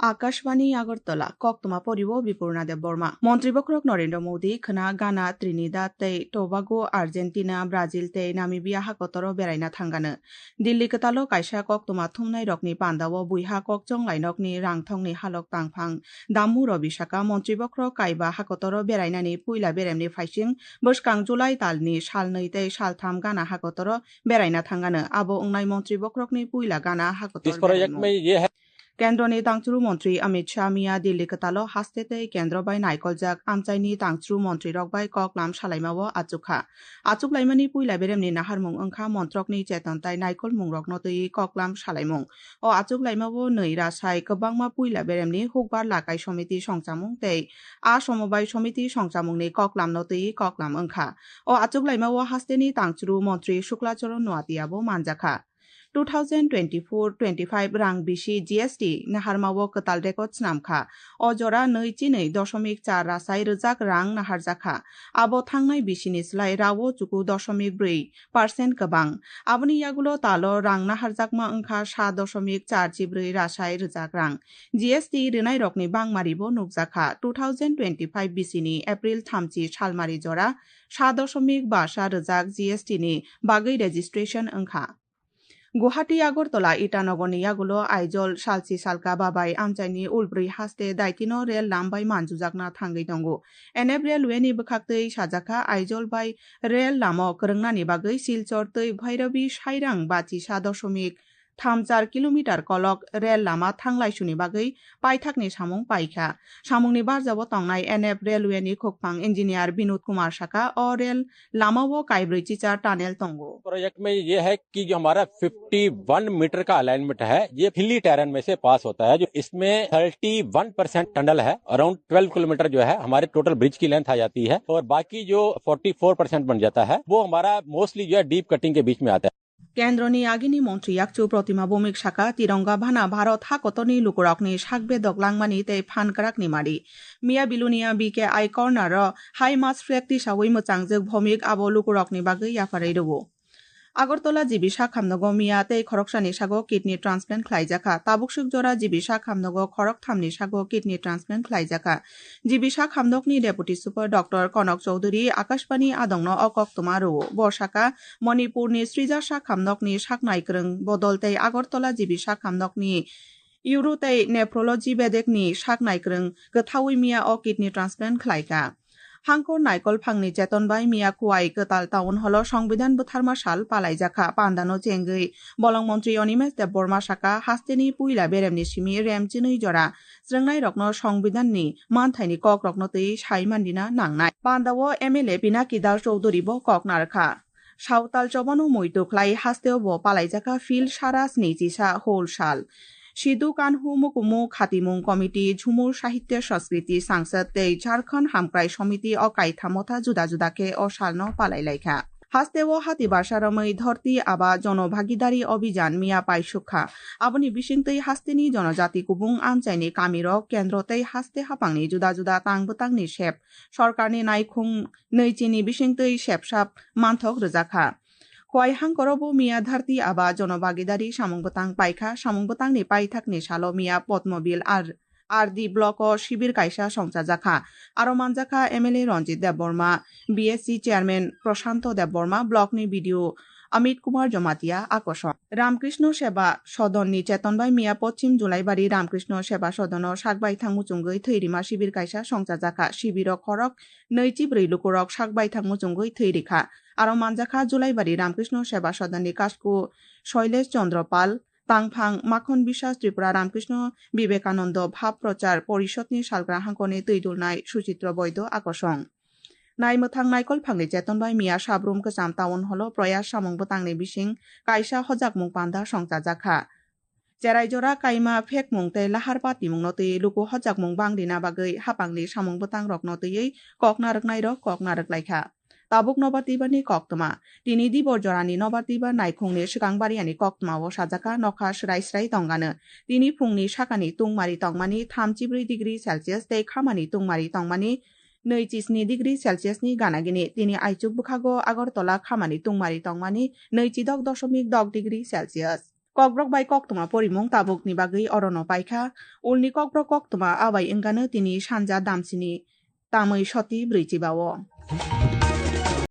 আকাশবাণী আগরতলা কক্তমা পরিব বিপূর্ণা দেব বর্মা মন্ত্রীবক্রক নরেন্দ্র মোদী খনা গানা Trinidad তৈ Tobago Argentina Brazil তৈ Namibia হাকতর বেড়াইনা থাঙ্গানো Delhi কতালো কাইসা কক্তমা থুমনাই রকনি পান্দাও বুইহা ককচং লাইনকনি রাংথংনি Hulk তাংফাং দাম্মু রবিশাকা মন্ত্রীবক্রক কাইবা হাকতর বেড়াইনানি পুইলা বেরেমনি ফাইসিং বসকাং July তালনি সালनै তৈ সালথাম গানা হাকতর বেড়াইনা থাঙ্গানো আবো ওংনাই মন্ত্রীবক্রকনি পুইলা গানা হাকতর কেন্দ্রনি তাংচুরু মন্ত্রী অমিত শাহ মিয়া দিল্লি কতালো হাস্তেতে কেন্দ্র বাই নাইকলজাক আমচাইনি তাংচুরু মন্ত্রী রকবাই ককলাম সালাইমাও আচুকলাইমানি পুইলা বেরেমনি নাহারমুং ওংখা মন্ত্রকনি চেতনতাই নাইকল মুংরকনো তৈ ককলাম সালাইমুং ও আচুকলাইমাও नै রাসাই কবাংমা পুইলা বেরেমনি হুকবার লাকাই সমিতি সংচামুং তৈ আ সমবায় সমিতি সংচামুংনি ককলামনো তৈ ককলাম ওংখা ও আচুকলাইমাও হাস্তেনি তাংচুরু মন্ত্রী শুক্লাচরণ নোয়াতিয়াবো মানজাখা 2024-25 রাং বিশি GST নাহারমাও কতাল রেকর্ডস নামখা অজরা 2.4 রাসাই রজাক রাং নাহারজাখা আবো থাংনাই বিশিনি স্লাই রাও চুকু 0.4% কবাং আবনি ইয়াগুলো তালো রাং নাহারজাকমা ওংখা 7.4 রাসাই রজাক রাং GST রিনাই রকনি বাংমারিবো নুকজাখা 2025 বিশিনি এপ্রিল থামচি সালমারি জরা 7.5 রজাক GST ni বাগৈ রেজিস্ট্রেশন ওংখা গুয়াহাটি আগরতলা ইটানগরনি ইয়াগুলো আইজল সালচি সালকা বাবাই আমচাইনি উলব্রি হাস্তে দাইতিনো rail লামবাই মানজুজাকনা থাঙ্গै दंगो NF रेलवेनि बखाक्तै साजाखा Aizawl bye rail लामो करंनानि बागै सिलचर तै भैरबी साइरां 5.34 किलोमिटार कलक रेल लामा थांलायसुनि बागै पाइथाकनि सामुं पाइखा सामुंनि बारजाबो तंनाय एनएफ रेलवेनि खोकफां इंजिनियर विनोद कुमार साका और रेल लामावो काइब्रै चिचार टनल तंगो प्रोजेक्ट में ये है कि जो हमारा 51 मीटर का अलाइनमेंट है ये हिली टेरेन में से पास होता है जो इसमें 31% टनल है अराउंड 12 किलोमीटर जो है हमारे टोटल ब्रिज की लेंथ आ जाती है और बाकी जो 44% बन जाता है वो हमारा मोस्टली जो है डीप कटिंग के बीच में आता है কেন্দ্রনি আগিনি মন্ত্রী ইয়াকচু প্রতিমা ভৌমিক শাখা তিরঙ্গা ভানা ভারত হাকতনি লুকুরকনি শাকবে দগলাংমানি তে ফানকারাকনি মারি মিয়া Belonia BK I corner high mast ফ্লেক্টি সাউই মোচাংজক ভৌমিক আবো লুকুরকনি বাগৈ ইয়াফারাই রবো আগরতলা জিবিসা খামনগো মিয়া তে খরকসানি সাগো কিডনি ট্রান্সপ্লান্ট খ্লাইজাখা তাবুকসুক জরা জিবিসা খামনগো খরক থামনি সাগো কিডনি ট্রান্সপ্লান্ট খ্লাইজাখা জিবিসা খামনগনি deputy super doctor Kanak Chowdhury Akashvani আদংনো অকক্তমা রো বর্ষাকা মণিপুরনি সৃজাসা খামনগনি সাকনাইক্রং বদলতে আগরতলা জিবিসা খামনগনি ইউরোতে নেফ্রোলজি বেদেকনি সাকনাইক্রং গথাউই মিয়া অ কিডনি ট্রান্সপ্লান্ট খ্লাইকা হাংকর নাইকল ফাংনি চেতনবাই মিয়া কুয়াই কতাল টাউন হল সংবিধান বুথারমা সাল পালাইজাখা পান্দানো চেঙ্গৈ বলং মন্ত্রী অনিমেষ দেব বর্মা সাকা হাস্তেনি পুইলা বেরেমনি সিমি রেমচিनै জরা স্রংনাই রকন সংবিধাননি মানথাইনি কক রকন তৈ সাইমান্দিনা নাংনাই পান্দাও MLA পিনাকি দাস চৌধুরীবো কক নারখা সাঁওতাল চবানো মৈতোখলাই হাস্তেও ব পালাইজাখা ফিল সারা স্নিচিসা হোল সাল সিধু কানহু মুকুমু খাতিমুং কমিটি ঝুমুর সাহিত্য সংস্কৃতি সাংসদ তৈ ঝাড়খণ্ড হামক্রাই সমিতি অকাই থামথা জুদা জুদাকে অসালনো পালাইলাইখা হাস্তেও হাতি বাসারमै ধরতি আবা জনভাগিদারি অভিযান মিয়া পাইসুখা আবনি বিশিংতৈ হাস্তেনি জনজাতি কুবুং আমচাইনি কামিরক কেন্দ্রতৈ হাস্তে হাপাংনি জুদা জুদা তাংবতাংনি সেপ সরকারনি নাইখুং নৈচিনি বিশিংতৈ সেপসাপ মানথক রোজাখা খোয়াই হাংকরবো মিয়া ধারতি আবা জনভাগিদারি সামুংবতাং পাইখা সামুংবতাংনি পাইথাকনি সালো মিয়া পদ্মবিল আর দি ব্লক শিবির কাইসা সংচাজাখা আরো মানজাখা MLA রঞ্জিত দেববর্মা BSC চেয়ারম্যান প্রশান্ত দেববর্মা ব্লকনি বিডিও অমিত কুমার জমাতিয়া আকর্ষণ রামকৃষ্ণ সেবা সদননি চেতনবাই মিয়া পশ্চিম জুলাইবাড়ি রামকৃষ্ণ সেবা সদন সাকবাই থাংমুচুঙ্গৈ থৈরিমা শিবির কাইসা সংচাজাখা শিবির খরক 2.4 লুকুরক সাকবাই থাংমুচুঙ্গৈ থৈরিখা আরো মানজাখা জুলাইবাড়ি রামকৃষ্ণ সেবা সদননি কাসকু শৈলেশ চন্দ্র পাল তাংফাং মাখন বিশ্বাস ত্রিপুরা রামকৃষ্ণ বিবেকানন্দ ভাব প্রচার পরিষদনি সালগ্রা হাঙ্কনে তৈদুলনাই সুচিত্র বৈদ্য আকর্ষণ নাইমথাং নাইকল ফাংনি চেতনবাই মিয়া সাবরুম কচাম টাউন হল প্রয়াস সামুংবতাংনি বিশিং কাইসা হজাকমুং পান্দা সংচাজাখা চেরাইজরা কাইমা ফেকমুং তৈ লাহার পাতিমুংনো তৈ লুকু হজাকমুং বাংদিনা বাগৈ হাপাংনি সামুংবতাং রকনো তৈयै কক নারকনাই রক কক নারকলাইখা তাবুক নবাতিবানি কক্তমা তিনি দিবর জরানি নবাতিবা নাইখুংনি সিগাংবারিয়ানি কক্তমাও সাজাকা নখা স্রাই তংগানো তিনি ফুংনি সাকানি তুংমারি তংমানি 34 ডিগ্রি সেলসিয়াস তৈ খামানি তুংমারি তংমানি 27 ডিগ্রি সেলসিয়াসনি গানাগিনি তিনি আইচুক বুখাগো আগরতলা খামানি তুংমারি তংমানি 2.10 degree Celsius Kokbrok bai koktuma porimung tabukni bagui orono paikha ulni kokbrok koktuma abai engano tini sanja damsini tamui soti briji bawo.